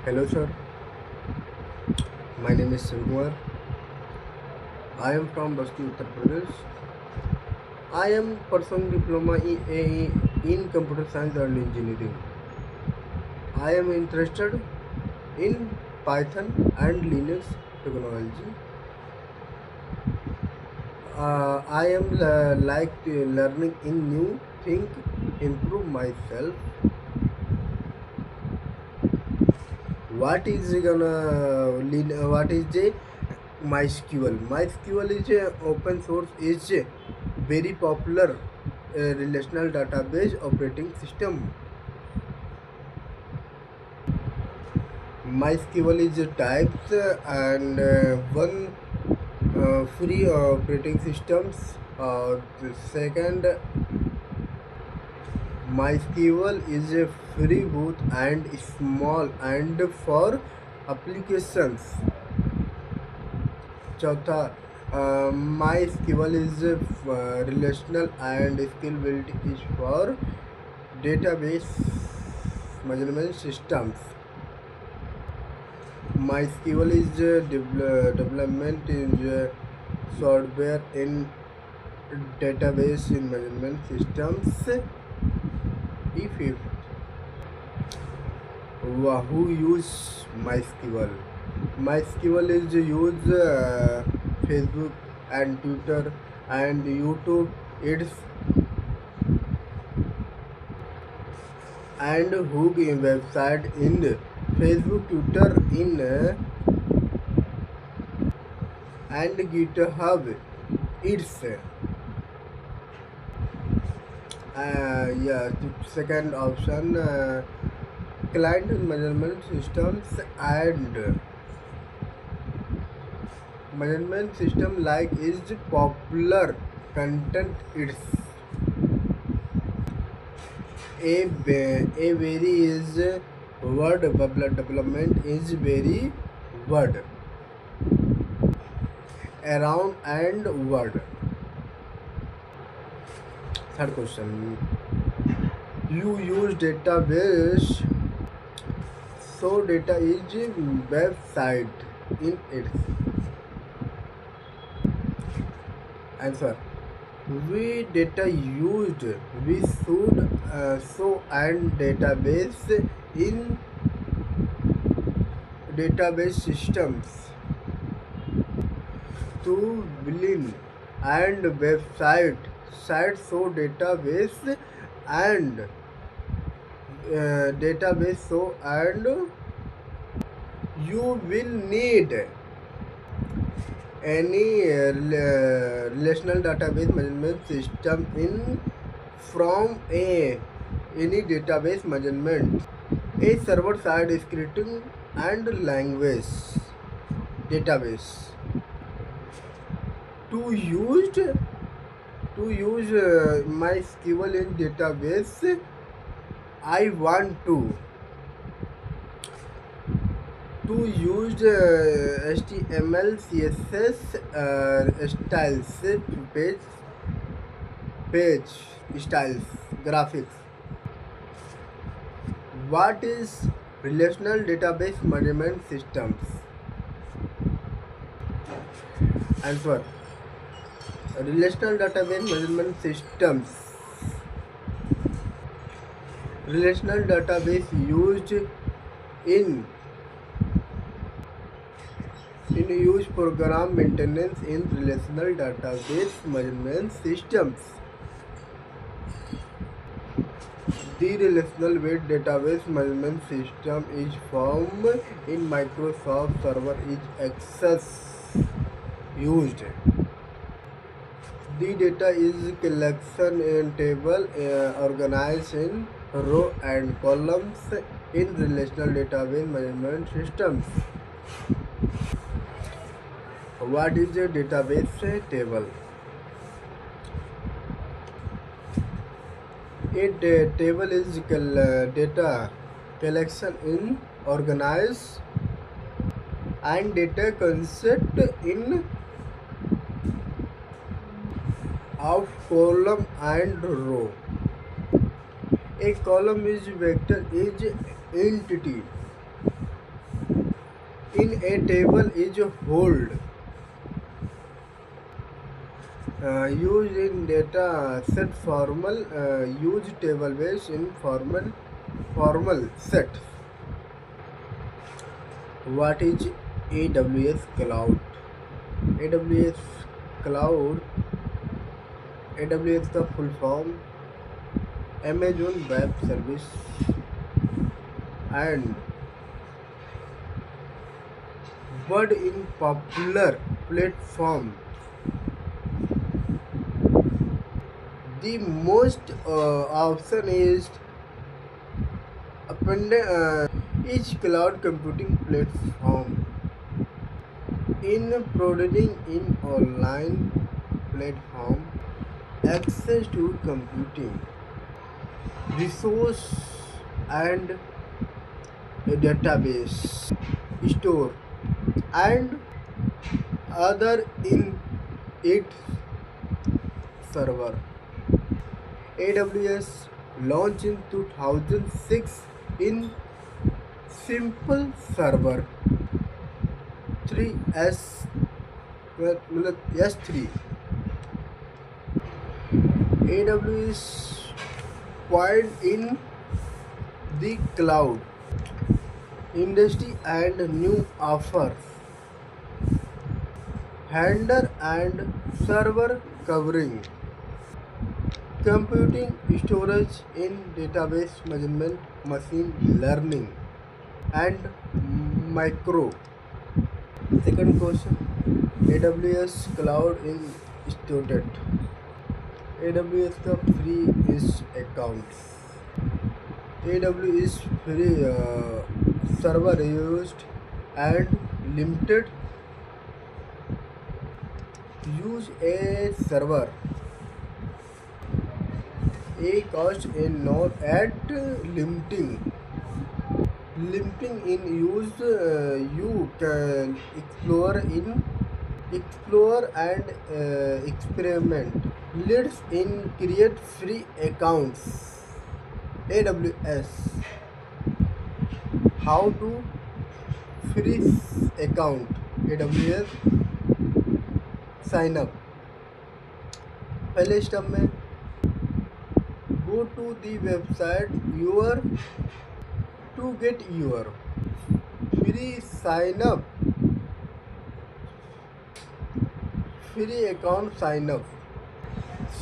Hello, sir. My name is Shiv. I am from Basti, Uttar Pradesh. I am pursuing diploma in computer science and engineering. I am interested in Python and Linux technology. I am learning in new thing, improve myself. What is the MySQL? MySQL is a open source, is a very popular relational database operating system. MySQL is a types and one free operating systems. The second, MySQL is a free boot and small and for applications. चौथा, MySQL is relational and skill built is for database management systems. MySQL is development is software in database in management systems. If who use MySQL? MySQL is use Facebook and Twitter and YouTube. It's and who in website in Facebook, Twitter in and GitHub. It's yeah. The second option, client management systems and management system like is popular content. It's a very is word popular development is very word around and word. Third question, you use database, so data is website in its answer. We data used, we should show and database in database systems to billing and website site so database and database so and you will need any relational database management system in from any database management, a server side scripting and language database to use MySQL in database. I want to use HTML, CSS styles, page styles, graphics. What is relational database management systems? Answer, relational database management systems. Relational database used in use program maintenance in relational database management systems. The relational weight database management system is formed in Microsoft Server is access used. The data is collection in table organized in row and columns in relational database management systems. What is a database table? A table is data collection in organized and data concept in of column and row. A column is vector is entity in a table is hold used in data set formal use table base in formal set. What is AWS cloud? AWS cloud, AWS the full form Amazon Web Service and word in popular platform. The most option is appended each cloud computing platform in providing in online platform access to computing resource and a database store and other in its server. AWS launched in 2006 in simple server 3S S3. AWS point in the cloud industry and new offers handler and server covering computing storage in database management machine learning and micro. Second question, AWS cloud in student. AWS का free is accounts. AWS free server used and limited use a server. A cost in not at limiting. Limiting in use you can explore and experiment. Leads in create free accounts. AWS. How to free account? AWS sign up. पहले step में go to the website your to get your free sign up free account sign up.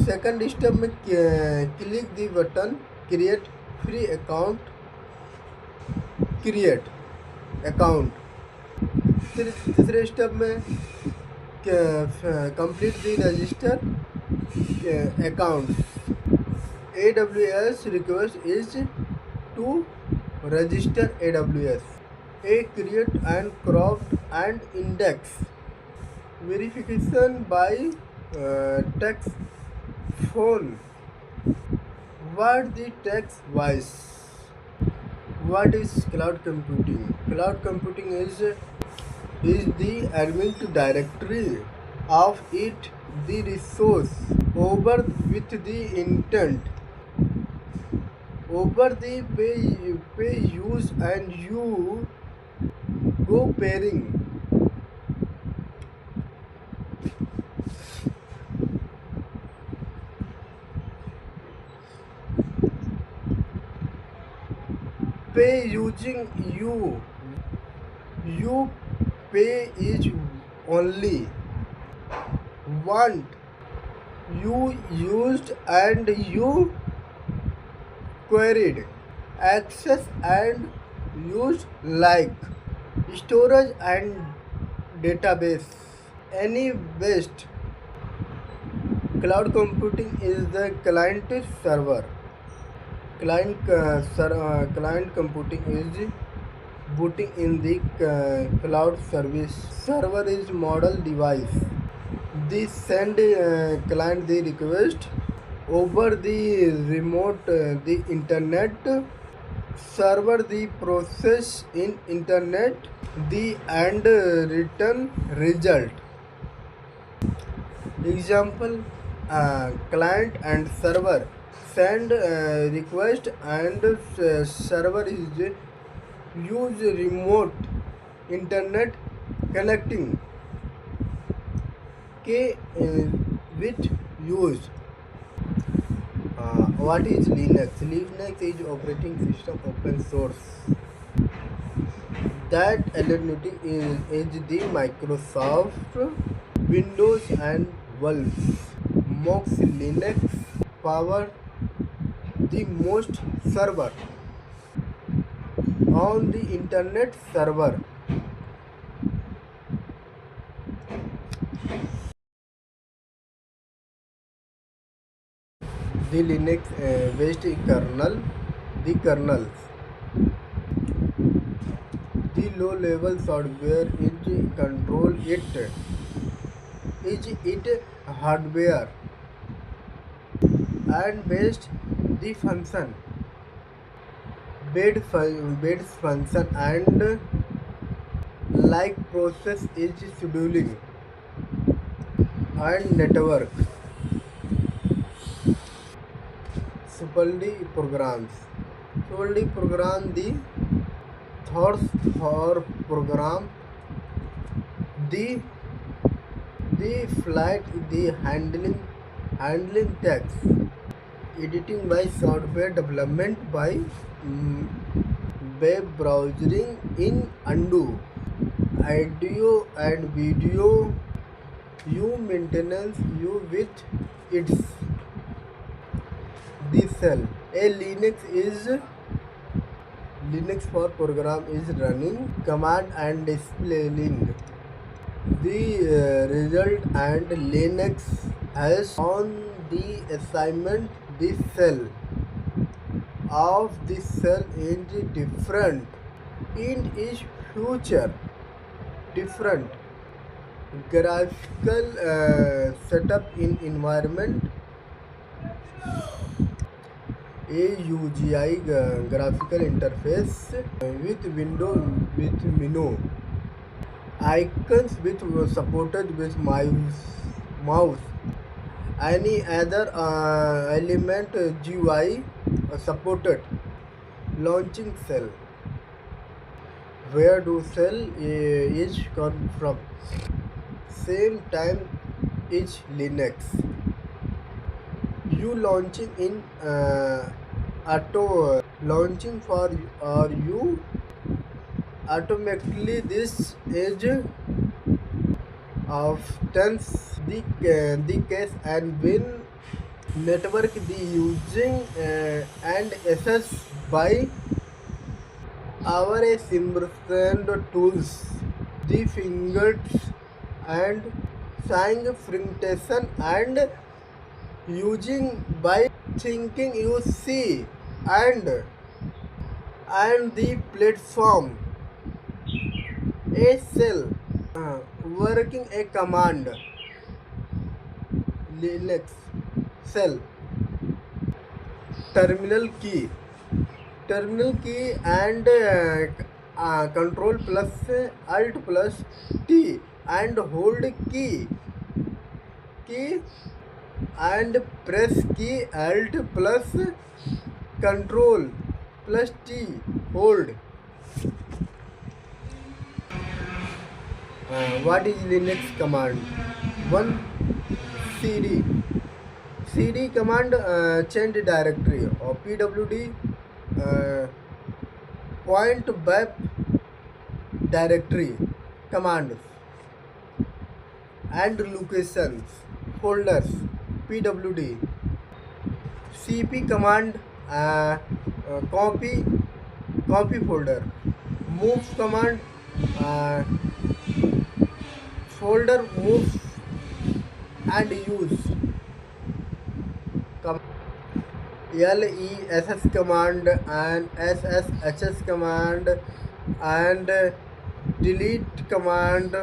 Second step में click the button create free account create account. तीसरे step में complete the register account. AWS request is to register AWS. A create and cropped and index verification by text phone. What the text voice? What is cloud computing? Cloud computing is the element directory of it the resource over with the intent over the pay use and you go pairing. Pay using you pay is only want you used and you queried access and used like storage and database any best. Cloud computing is the client server. Client computing is booting in the cloud service. Server is model device. The send client the request over the remote the internet. Server the process in internet the and return result. Example client and server send request and server is use remote internet connecting K which used. What is Linux? Linux is operating system open source. That is the Microsoft Windows and Valve. Mox Linux power the most server on the internet server. The Linux based kernel, the kernels, the low level software is it hardware and based the bed function and like process is scheduling and network Supaldi programs. Supaldi program the thoughts for program the flight the handling text editing by software development by web browsing in undo audio and video you maintenance you with its the cell a Linux for program is running command and displaying the result and Linux has on the assignment this cell of this cell is different in each future different graphical setup in environment AUGI graphical interface with window with menu icons with supported with mouse any other element GUI supported launching cell where do cell is come from same time is Linux you launching in auto launching for or you automatically this is of tense the case and when network the using and access by our simple tools the fingers and sign fragmentation and using by thinking you see and the platform a cell working a command Linux cell terminal key and control plus alt plus T and hold key and press key alt plus control plus T hold. What is Linux command? One cd command change directory or pwd point web directory commands and locations folders pwd cp command copy folder move command folder move and use LESS command and SSHS command and delete command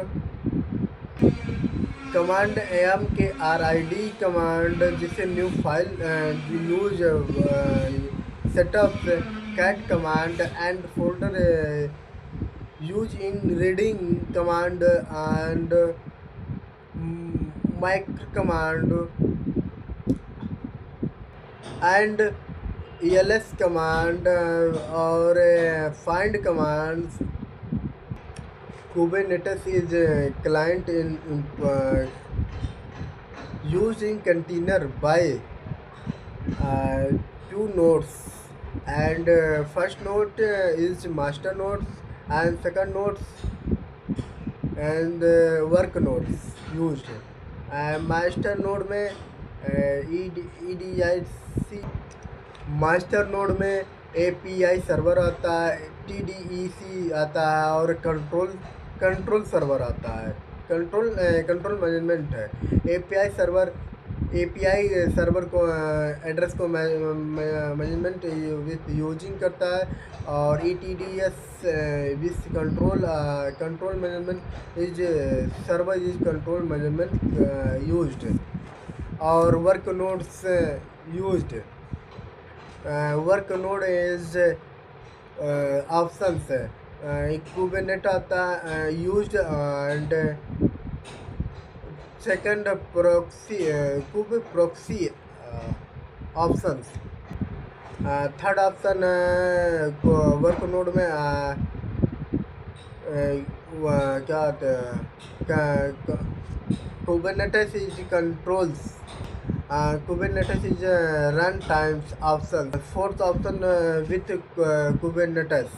AMKRID command जिससे new file use setup cat command and folder use in reading command and mic command and ELS command or find commands Kubernetes is a client used in container by uh, two nodes, and first node is master nodes, and second nodes and work nodes used. Master node में E D I C, master node में A P I server आता है, T D E सी आता है, और control server आता है। Control management है। A P I server API server को एड्रेस को मैनेजमेंट विथ यूजिंग करता है, और E T D S with control management is server is control management used, और work nodes used. Work node is options है। एक Kubernetes आता है used, and second proxy kube proxy options। Third option work node में क्या आता है, Kubernetes is controls, Kubernetes is run times option. Fourth option with Kubernetes